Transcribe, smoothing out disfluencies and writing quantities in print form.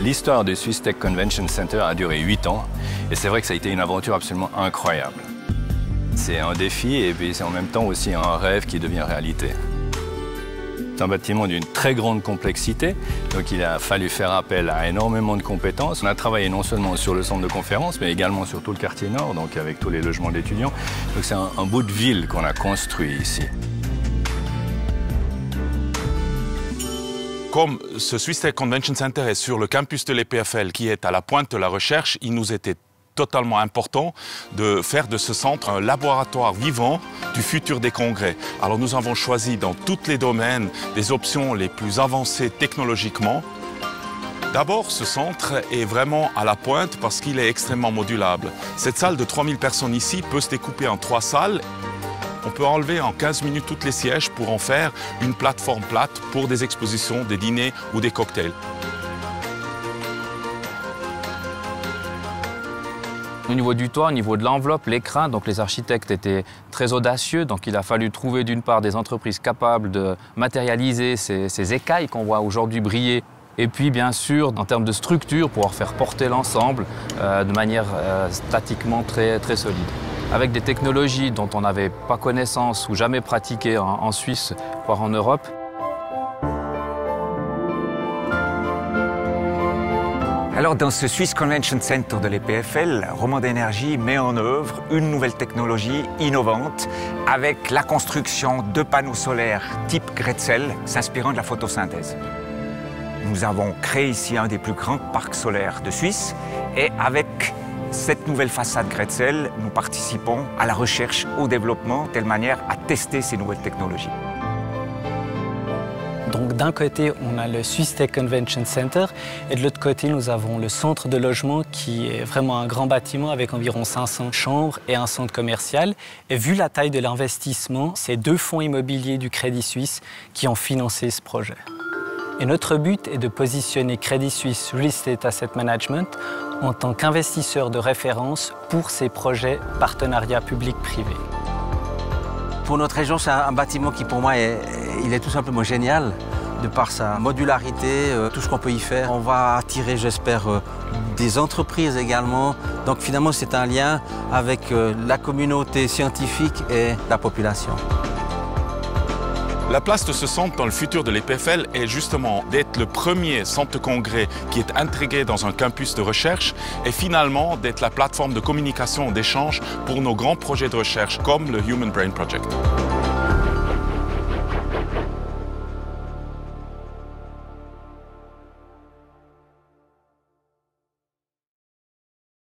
L'histoire du Swiss Tech Convention Center a duré 8 ans et c'est vrai que ça a été une aventure absolument incroyable. C'est un défi et puis c'est en même temps aussi un rêve qui devient réalité. C'est un bâtiment d'une très grande complexité, donc il a fallu faire appel à énormément de compétences. On a travaillé non seulement sur le centre de conférence, mais également sur tout le quartier nord, donc avec tous les logements d'étudiants. Donc c'est un bout de ville qu'on a construit ici. Comme ce Swiss Tech Convention Center est sur le campus de l'EPFL qui est à la pointe de la recherche, il nous était totalement important de faire de ce centre un laboratoire vivant du futur des congrès. Alors nous avons choisi dans tous les domaines des options les plus avancées technologiquement. D'abord, ce centre est vraiment à la pointe parce qu'il est extrêmement modulable. Cette salle de 3000 personnes ici peut se découper en 3 salles. On peut enlever en 15 minutes tous les sièges pour en faire une plateforme plate pour des expositions, des dîners ou des cocktails. Au niveau du toit, au niveau de l'enveloppe, l'écrin, donc les architectes étaient très audacieux, donc il a fallu trouver d'une part des entreprises capables de matérialiser ces écailles qu'on voit aujourd'hui briller, et puis bien sûr, en termes de structure, pouvoir faire porter l'ensemble de manière statiquement très solide. Avec des technologies dont on n'avait pas connaissance ou jamais pratiquées en Suisse, voire en Europe. Alors dans ce Swiss Convention Center de l'EPFL, Romande Énergie met en œuvre une nouvelle technologie innovante avec la construction de panneaux solaires type Grätzel s'inspirant de la photosynthèse. Nous avons créé ici un des plus grands parcs solaires de Suisse et avec cette nouvelle façade Grätzel, nous participons à la recherche, au développement, de telle manière à tester ces nouvelles technologies. Donc d'un côté, on a le Swiss Tech Convention Center et de l'autre côté, nous avons le centre de logement qui est vraiment un grand bâtiment avec environ 500 chambres et un centre commercial. Et vu la taille de l'investissement, c'est 2 fonds immobiliers du Crédit Suisse qui ont financé ce projet. Et notre but est de positionner Crédit Suisse Real Estate Asset Management en tant qu'investisseur de référence pour ces projets partenariats public-privé. Pour notre région, c'est un bâtiment qui, pour moi, il est tout simplement génial, de par sa modularité, tout ce qu'on peut y faire. On va attirer, j'espère, des entreprises également. Donc finalement, c'est un lien avec la communauté scientifique et la population. La place de ce centre dans le futur de l'EPFL est justement d'être le premier centre de congrès qui est intégré dans un campus de recherche et finalement d'être la plateforme de communication et d'échange pour nos grands projets de recherche comme le Human Brain Project.